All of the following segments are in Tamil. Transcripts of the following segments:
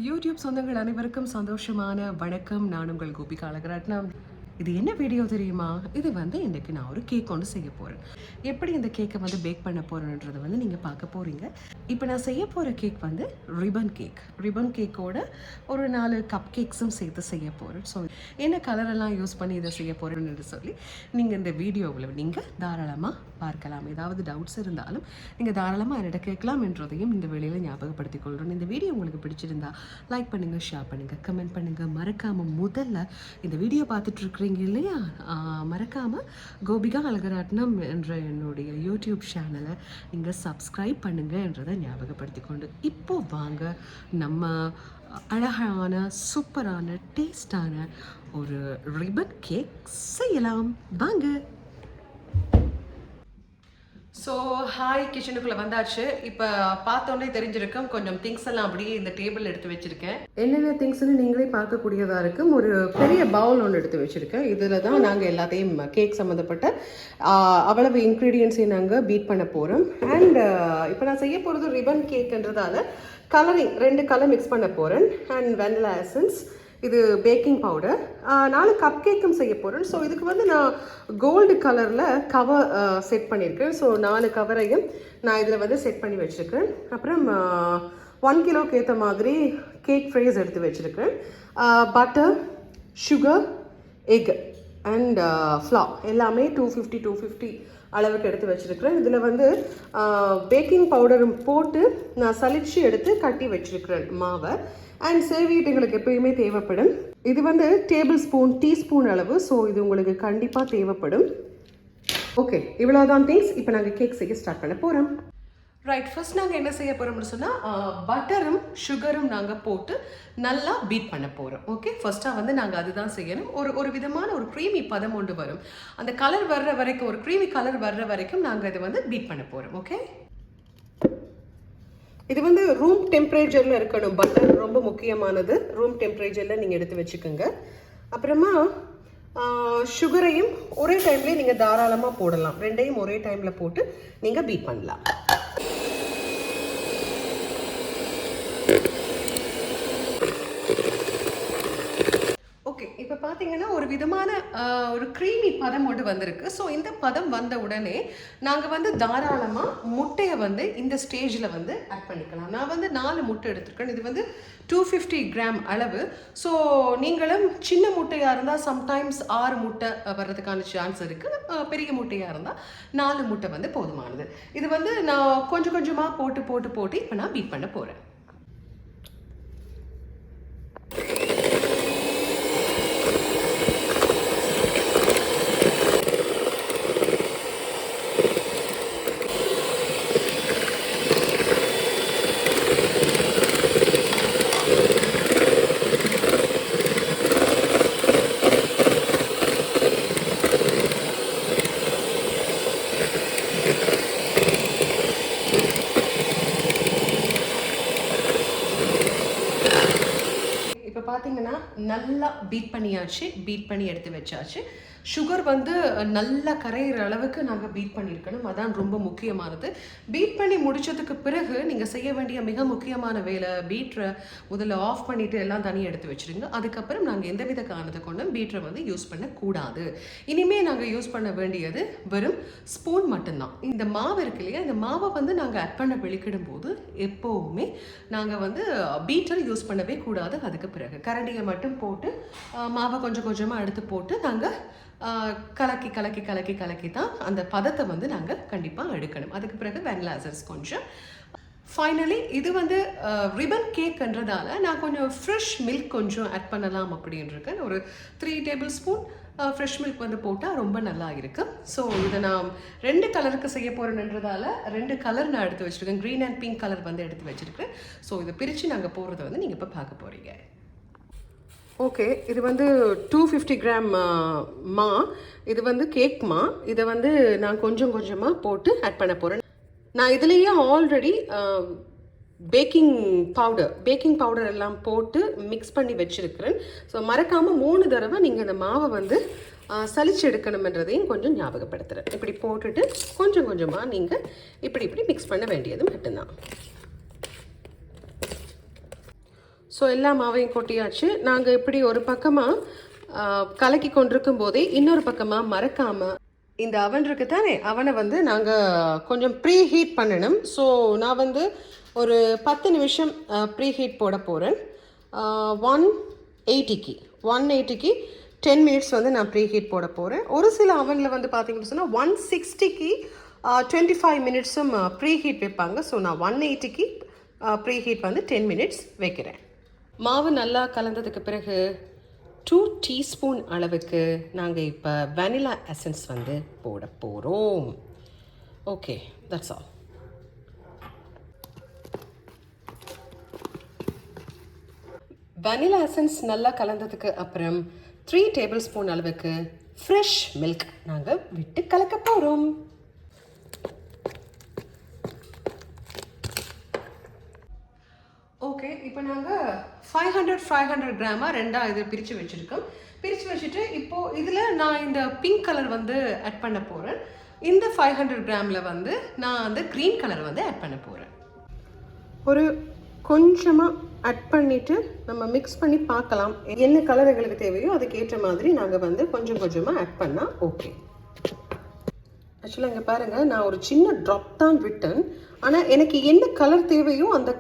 யூடியூப் சொந்தங்கள் அனைவருக்கும் சந்தோஷமான வணக்கம். நான் உங்கள் கோபிகா அழகரட்னம். இது என்ன வீடியோ தெரியுமா? இது இன்றைக்கி நான் ஒரு கேக் ஒன்று செய்ய போகிறேன். எப்படி இந்த கேக்கை பேக் பண்ண போகிறேன்றதை நீங்கள் பார்க்க போகிறீங்க. இப்போ நான் செய்ய போகிற கேக் ரிப்பன் கேக்கோட ஒரு 4 கப் கேக்ஸும் சேர்த்து செய்ய போகிறேன். ஸோ என்ன கலரெல்லாம் யூஸ் பண்ணி இதை செய்ய போகிறேன்னு சொல்லி நீங்கள் இந்த வீடியோவில் நீங்கள் தாராளமாக பார்க்கலாம். ஏதாவது டவுட்ஸ் இருந்தாலும் நீங்கள் தாராளமாக என்னிட கேட்கலாம் என்றதையும் இந்த வேளையில் ஞாபகப்படுத்திக் கொள்கிறேன். இந்த வீடியோ உங்களுக்கு பிடிச்சிருந்தா லைக் பண்ணுங்கள், ஷேர் பண்ணுங்கள், கமெண்ட் பண்ணுங்கள். மறக்காமல் முதல்ல இந்த வீடியோ பார்த்துட்ருக்குறீங்க இல்லையா, மறக்காமல் கோபிகா அழகரட்னம் என்ற என்னுடைய யூடியூப் சேனலை நீங்கள் சப்ஸ்கிரைப் பண்ணுங்கன்றதை ஞாபகப்படுத்தி கொண்டு இப்போ வாங்க நம்ம அழகான சூப்பரான டேஸ்டான ஒரு ரிப்பன் கேக் செய்யலாம். வாங்க. ஸோ ஹாய், கிச்சனுக்குள்ளே வந்தாச்சு. இப்போ பார்த்தோன்னே தெரிஞ்சிருக்கும் கொஞ்சம் திங்ஸ் எல்லாம் அப்படியே இந்த டேபிள் எடுத்து வச்சுருக்கேன். என்னென்ன திங்ஸ்ன்னு நீங்களே பார்க்கக்கூடியதாக இருக்கும். ஒரு பெரிய பவுல் ஒன்று எடுத்து வச்சுருக்கேன். இதில் தான் நாங்கள் எல்லாத்தையும் கேக் சம்மந்தப்பட்ட அவ்வளவு இன்க்ரீடியன்ஸையும் நாங்கள் பீட் பண்ண போகிறோம். அண்ட் இப்போ நான் செய்ய போகிறது ரிப்பன் கேக்குன்றதால கலரிங் 2 கலர் மிக்ஸ் பண்ண போகிறேன். அண்ட் வெனிலா எசன்ஸ், இது பேக்கிங் பவுடர், 4 கப் கேக்கும் செய்ய போகிறேன். ஸோ இதுக்கு நான் கோல்டு கலரில் கவர் செட் பண்ணியிருக்கேன். ஸோ 4 கவரையும் நான் இதில் செட் பண்ணி வச்சுருக்கேன். அப்புறம் 1 கிலோக்கு ஏற்ற மாதிரி கேக் ஃப்ரைஸ் எடுத்து வச்சுருக்கேன். Butter, sugar, egg and flour எல்லாமே 250 அளவுக்கு எடுத்து வச்சுருக்கிறேன். இதில் பேக்கிங் பவுடரும் போட்டு நான் சலிச்சு எடுத்து கட்டி வச்சுருக்கிறேன் மாவை. அண்ட் சேவிட்டு எங்களுக்கு எப்பயுமே தேவைப்படும். இது டேபிள் ஸ்பூன், டீஸ்பூன் அளவு. ஸோ இது உங்களுக்கு கண்டிப்பாக தேவைப்படும். ஓகே, இவ்வளோதான் திங்ஸ். இப்போ நாங்கள் கேக் செய்ய ஸ்டார்ட் பண்ண போகிறோம். ரைட், ஃபர்ஸ்ட் நாங்கள் என்ன செய்ய போகிறோம்னு சொன்னால் பட்டரும் சுகரும் நாங்கள் போட்டு நல்லா பீட் பண்ண போகிறோம். ஓகே, ஃபர்ஸ்ட்டாக நாங்கள் அதுதான் செய்யணும். ஒரு விதமான ஒரு க்ரீமி பதம் ஒன்று வரும். அந்த கலர் வர்ற வரைக்கும், ஒரு க்ரீமி கலர் வர்ற வரைக்கும் நாங்கள் இதை பீட் பண்ண போகிறோம். ஓகே, இது ரூம் டெம்பரேச்சரில் இருக்கணும். பட்டர் ரொம்ப முக்கியமானது. ரூம் டெம்பரேச்சரில் நீங்கள் எடுத்து வச்சுக்கோங்க. அப்புறமா சுகரையும் ஒரே டைம்லேயே நீங்கள் தாராளமாக போடலாம். 2யும் ஒரே டைமில் போட்டு நீங்கள் பீட் பண்ணலாம். ஓகே, இப்போ பார்த்தீங்கன்னா ஒரு விதமான ஒரு க்ரீமி பதம் ஒன்று வந்திருக்கு. ஸோ இந்த பதம் வந்த உடனே நாங்கள் தாராளமாக முட்டையை இந்த ஸ்டேஜில் ஆட் பண்ணிக்கலாம். நான் 4 முட்டை எடுத்துருக்கேன். இது 250 கிராம் அளவு. ஸோ நீங்களும் சின்ன முட்டையாக இருந்தால் சம்டைம்ஸ் 6 முட்டை வர்றதுக்கான சான்ஸ் இருக்குது. பெரிய முட்டையாக இருந்தால் 4 முட்டை போதுமானது. இது நான் கொஞ்சம் கொஞ்சமாக போட்டு இப்போ நான் பீட் பண்ண போகிறேன். பார்த்தீங்கன்னா நல்லா பீட் பண்ணியாச்சு. பீட் பண்ணி எடுத்து வச்சாச்சு. சுகர் நல்லா கரையிற அளவுக்கு நாங்கள் பீட் பண்ணியிருக்கணும். அதான் ரொம்ப முக்கியமானது. பீட் பண்ணி முடிச்சதுக்கு பிறகு நீங்கள் செய்ய வேண்டிய மிக முக்கியமான வேலை, பீட்டரை முதல்ல ஆஃப் பண்ணிவிட்டு எல்லாம் தனியாக எடுத்து வச்சுருங்க. அதுக்கப்புறம் நாங்கள் எந்தவித காரணத்தை கொண்டும் பீட்டரை யூஸ் பண்ணக்கூடாது. இனிமேல் நாங்கள் யூஸ் பண்ண வேண்டியது வெறும் ஸ்பூன் மட்டும்தான். இந்த மாவு இருக்கு இல்லையா, இந்த மாவை நாங்கள் ஆட் பண்ண வெளிக்கிடும் போது எப்போவுமே நாங்கள் பீட்டர் யூஸ் பண்ணவே கூடாது. அதுக்கு பிறகு கரண்டியை மட்டும் போட்டு மாவை கொஞ்சம் கொஞ்சமாக எடுத்து போட்டு நாங்கள் கலக்கி தான் அந்த பதத்தை நாங்கள் கண்டிப்பாக எடுக்கணும். அதுக்கு பிறகு வெனிலா எசன்ஸ் கொஞ்சம். ஃபைனலி இது ரிப்பன் கேக்ன்றதால நான் கொஞ்சம் ஃப்ரெஷ் மில்க் கொஞ்சம் ஆட் பண்ணலாம் அப்படின்ட்டு ஒரு 3 டேபிள் ஸ்பூன் ஃப்ரெஷ் மில்க் போட்டால் ரொம்ப நல்லா இருக்குது. ஸோ இதை நான் 2 கலருக்கு செய்ய போகிறேன்றதால 2 கலர் நான் எடுத்து வச்சுருக்கேன். க்ரீன் அண்ட் பிங்க் கலர் எடுத்து வச்சுருக்கேன். ஸோ இதை பிரித்து நாங்கள் போகிறத நீங்கள் இப்போ பார்க்க போகிறீங்க. ஓகே, இது 250 கிராம் மா. இது கேக் மா. இதை நான் கொஞ்சம் கொஞ்சமாக போட்டு ஆட் பண்ண போகிறேன். நான் இதுலேயே ஆல்ரெடி பேக்கிங் பவுடர் எல்லாம் போட்டு மிக்ஸ் பண்ணி வச்சுருக்கிறேன். ஸோ மறக்காமல் 3 தடவை நீங்கள் இந்த மாவை சலிச்சு எடுக்கணுன்றதையும் கொஞ்சம் ஞாபகப்படுத்துகிறேன். இப்படி போட்டுட்டு கொஞ்சம் கொஞ்சமாக நீங்கள் இப்படி மிக்ஸ் பண்ண வேண்டியது மட்டும்தான். ஸோ எல்லா மாவையும் கொட்டியாச்சு. நாங்கள் இப்படி ஒரு பக்கமாக கலக்கி கொண்டிருக்கும் போதே இன்னொரு பக்கமாக மறக்காமல் இந்த அவன் இருக்குது தானே, அவனை வந்து நாங்கள் கொஞ்சம் ப்ரீ ஹீட் பண்ணணும். ஸோ நான் வந்து ஒரு 10 நிமிஷம் ப்ரீ ஹீட் போட போகிறேன். 180க்கு 10 மினிட்ஸ் வந்து நான் ப்ரீ ஹீட் போட போகிறேன். ஒரு சில அவனில் வந்து பார்த்தீங்கன்னு சொன்னால் 160க்கு 25 மினிட்ஸும் ப்ரீ ஹீட் வைப்பாங்க. ஸோ நான் 180க்கு ப்ரீ ஹீட் வந்து 10 மினிட்ஸ் வைக்கிறேன். மாவு நல்லா கலந்ததுக்கு பிறகு 2 டீஸ்பூன் அளவுக்கு நாங்கள் இப்போ வெனிலா எசன்ஸ் வந்து போட போகிறோம். Okay, that's all. Vanilla essence நல்லா கலந்ததுக்கு அப்புறம் 3 டேபிள் ஸ்பூன் அளவுக்கு ஃப்ரெஷ் மில்க் நாங்கள் விட்டு கலக்க போகிறோம். ஓகே, இப்போ நாங்கள் 500 கிராமாக ரெண்டாக இது பிரித்து வச்சுருக்கோம். பிரித்து வச்சுட்டு இப்போது இதில் நான் இந்த பிங்க் கலர் வந்து ஆட் பண்ண போகிறேன். இந்த 500 கிராமில் வந்து நான் அந்த க்ரீன் கலர் வந்து ஆட் பண்ண போகிறேன். ஒரு கொஞ்சமாக ஆட் பண்ணிவிட்டு நம்ம மிக்ஸ் பண்ணி பார்க்கலாம். என்ன கலர் எங்களுக்கு தேவையோ அதுக்கேற்ற மாதிரி நாங்கள் வந்து கொஞ்சம் கொஞ்சமாக ஆட் பண்ணால் ஓகே. ஆக்சுவலாக இங்கே பாருங்கள், நான் ஒரு சின்ன ட்ராப் தான் விட்டேன். ஆனால் எனக்கு என்ன கலர் தேவையோ அந்த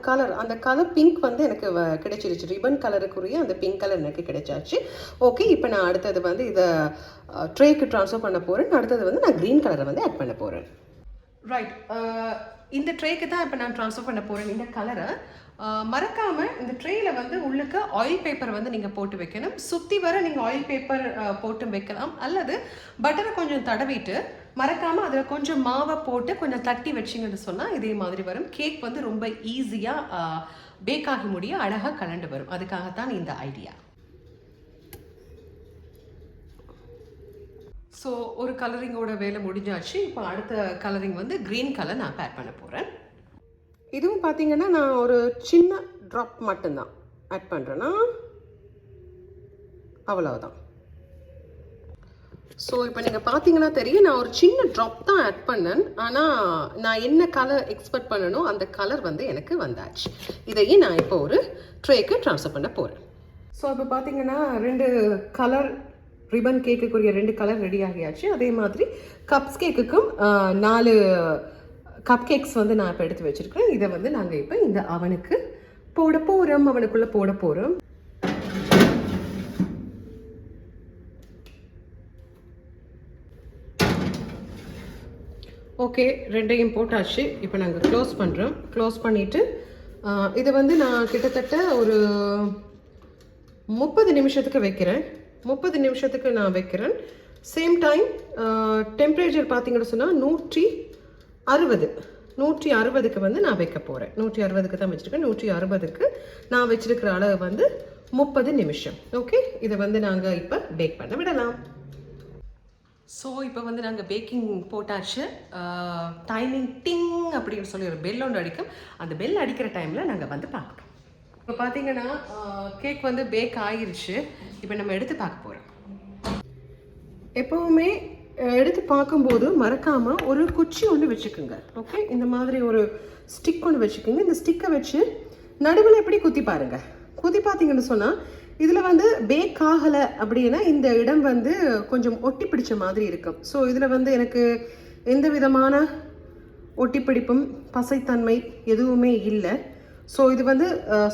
கலர் பிங்க் வந்து எனக்கு கிடைச்சிருச்சு. ரிப்பன் கலருக்குரிய அந்த பிங்க் கலர் எனக்கு கிடைச்சாச்சு. ஓகே, இப்போ நான் அடுத்தது வந்து இதை ட்ரேக்கு ட்ரான்ஸ்ஃபர் பண்ண போகிறேன். அடுத்தது வந்து நான் க்ரீன் கலரை வந்து ஆட் பண்ண போகிறேன். ரைட், இந்த ட்ரேக்கு தான் இப்போ நான் ட்ரான்ஸ்ஃபர் பண்ண போகிறேன் இந்த கலரை. மறக்காமல் இந்த ட்ரேயில் வந்து உள்ளுக்கு ஆயில் பேப்பர் வந்து நீங்கள் போட்டு வைக்கணும். சுற்றி வர நீங்கள் ஆயில் பேப்பர் போட்டு வைக்கலாம், அல்லது பட்டரை கொஞ்சம் தடவிட்டு மறக்காமல் அதில் கொஞ்சம் மாவை போட்டு கொஞ்சம் தட்டி வச்சிங்கன்னு சொன்னால் இதே மாதிரி வரும். கேக் வந்து ரொம்ப ஈஸியாக பேக் ஆகி முடிய அழகாக கலண்டு வரும். அதுக்காகத்தான் இந்த ஐடியா. ஸோ ஒரு கலரிங்கோட வேலை முடிஞ்சாச்சு. இப்போ அடுத்த கலரிங் வந்து க்ரீன் கலர் நான் ஆட் பண்ண போகிறேன். இதுவும் பார்த்தீங்கன்னா நான் ஒரு சின்ன ட்ராப் மட்டும்தான் ஆட் பண்ணுறேன்னா, அவ்வளவுதான். ஸோ இப்போ நீங்கள் பார்த்தீங்கன்னா தெரியும், நான் ஒரு சின்ன ட்ராப் தான் ஆட் பண்ணேன். ஆனால் நான் என்ன கலர் எக்ஸ்பெக்ட் பண்ணணும் அந்த கலர் வந்து எனக்கு வந்தாச்சு. இதையே நான் இப்போ ஒரு ட்ரேக்கு ட்ரான்ஸ்ஃபர் பண்ண போகிறேன். ஸோ இப்போ பார்த்தீங்கன்னா 2 கலர் ரிப்பன் கேக்குக்குரிய 2 கலர் ரெடி ஆகியாச்சு. அதே மாதிரி கப்ஸ் கேக்குக்கும் 4 கப் கேக்ஸ் வந்து நான் இப்போ எடுத்து வச்சுருக்கேன். இதை வந்து நாங்கள் இப்போ இந்த அவனுக்கு போட போகிறோம், அவனுக்குள்ளே போட போகிறோம். ஓகே, 2ஐயும் போட்டாச்சு. இப்போ நாங்கள் க்ளோஸ் பண்ணுறோம். க்ளோஸ் பண்ணிவிட்டு இதை வந்து நான் கிட்டத்தட்ட ஒரு 30 நிமிஷத்துக்கு வைக்கிறேன். 30 நிமிஷத்துக்கு நான் வைக்கிறேன். சேம் டைம் டெம்பரேச்சர் பார்த்தீங்கன்னு சொன்னால் 160க்கு வந்து நான் வைக்க போகிறேன். 160க்கு தான் வச்சுருக்கேன். 160க்கு நான் வச்சுருக்கிற அளவு வந்து 30 நிமிஷம். ஓகே, இதை வந்து நாங்கள் இப்போ பேக் பண்ண விடலாம். ஸோ இப்போ வந்து நாங்கள் பேக்கிங் போட்டாச்சு. டைமிங் டிங் அப்படின்னு சொல்லி ஒரு பெல் ஒன்று அடிக்கும். அந்த பெல் அடிக்கிற டைமில் நாங்கள் வந்து பார்க்கணும். இப்போ பார்த்தீங்கன்னா கேக் வந்து பேக் ஆகிருச்சு. இப்போ நம்ம எடுத்து பார்க்க போகிறோம். எப்போவுமே எடுத்து பார்க்கும்போது மறக்காமல் ஒரு குச்சி ஒன்று வச்சுக்கோங்க. ஓகே, இந்த மாதிரி ஒரு ஸ்டிக் ஒன்று வச்சுக்கோங்க. இந்த ஸ்டிக்கை வச்சு நடுவில் எப்படி குத்தி பாருங்கள். குத்தி பார்த்தீங்கன்னு சொன்னால் இதில் வந்து பேக் ஆகலை அப்படின்னா இந்த இடம் வந்து கொஞ்சம் ஒட்டி பிடிச்ச மாதிரி இருக்கும். ஸோ இதில் வந்து எனக்கு எந்த விதமான ஒட்டிப்பிடிப்பும் பசைத்தன்மை எதுவுமே இல்லை. ஸோ இது வந்து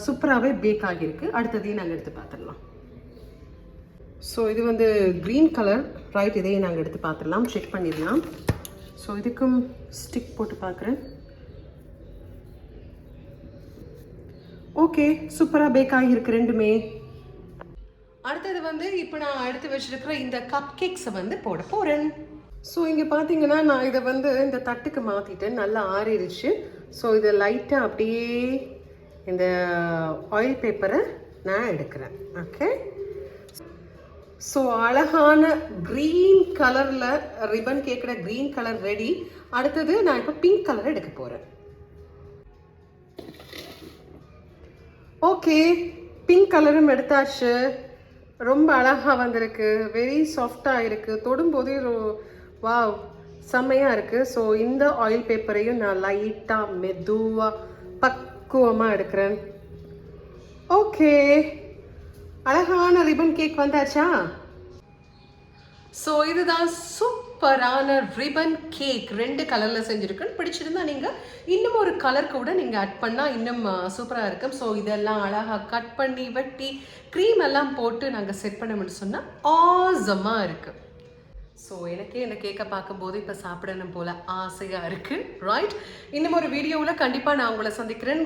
சூப்பராகவே பேக் ஆகியிருக்கு. அடுத்ததையும் நாங்கள் எடுத்து பார்த்துடலாம். ஸோ இது வந்து க்ரீன் கலர், ரைட். இதையும் நாங்கள் எடுத்து பார்த்துடலாம், செக் பண்ணிடலாம். ஸோ இதுக்கும் ஸ்டிக் போட்டு பார்க்குறேன். ஓகே, சூப்பராக பேக் ஆகியிருக்கு ரெண்டுமே. அடுத்தது வந்து இப்போ நான் எடுத்து வச்சிருக்கிற இந்த கப் கேக்ஸை வந்து போட போகிறேன். ஸோ இங்கே பார்த்தீங்கன்னா நான் இதை வந்து இந்த தட்டுக்கு மாற்றிட்டேன். நல்லா ஆறிடுச்சு. ஸோ இதை லைட்டாக அப்படியே இந்த ஆயில் பேப்பரை நான் எடுக்கிறேன். ஓகே, ஸோ அழகான க்ரீன் கலரில் ரிப்பன் கேக்கோட க்ரீன் கலர் ரெடி. அடுத்தது நான் இப்போ பிங்க் கலர் எடுக்க போகிறேன். ஓகே, பிங்க் கலரும் எடுத்தாச்சு. ரொம்ப அழகாக வந்திருக்கு. வெரி சாஃப்டாக இருக்குது. தொடும்போதே வாவ், செம்மையாக இருக்குது. ஸோ இந்த ஆயில் பேப்பரையும் நான் லைட்டாக மெதுவாக பக்குவமாக எடுக்கிறேன். ஓகே, அழகான ரிப்பன் கேக் வந்தாச்சா? ஸோ இதுதான் சூப்பரான ரிப்பன் கேக். 2 கலரில் செஞ்சுருக்குன்னு. பிடிச்சிருந்தா நீங்கள் இன்னும் ஒரு கலர் கூட நீங்கள் ஆட் பண்ணால் இன்னும் சூப்பராக இருக்கும். ஸோ இதெல்லாம் அழகாக கட் பண்ணி வெட்டி க்ரீம் எல்லாம் போட்டு நாங்கள் செட் பண்ண சொன்னால் ஆசமாக இருக்குது. ஸோ எனக்கே இந்த கேக்கை பார்க்கும்போது இப்போ சாப்பிடணும் போல் ஆசையாக இருக்குது. ரைட், இன்னும் ஒரு வீடியோவில் கண்டிப்பாக நான் உங்களை சந்திக்கிறேன்.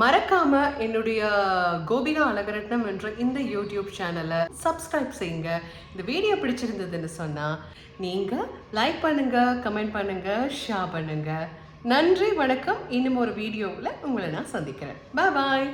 மறக்காம என்னுடைய கோபிகா அழகரட்னம் என்ற இந்த யூடியூப் சேனலை சப்ஸ்கிரைப் செய்யுங்க. இந்த வீடியோ பிடிச்சிருந்ததுன்னு சொன்னால் நீங்கள் லைக் பண்ணுங்க, கமெண்ட் பண்ணுங்க, ஷேர் பண்ணுங்க. நன்றி, வணக்கம். இன்னும் ஒரு வீடியோவில் உங்களை நான் சந்திக்கிறேன். பாய் பாய்.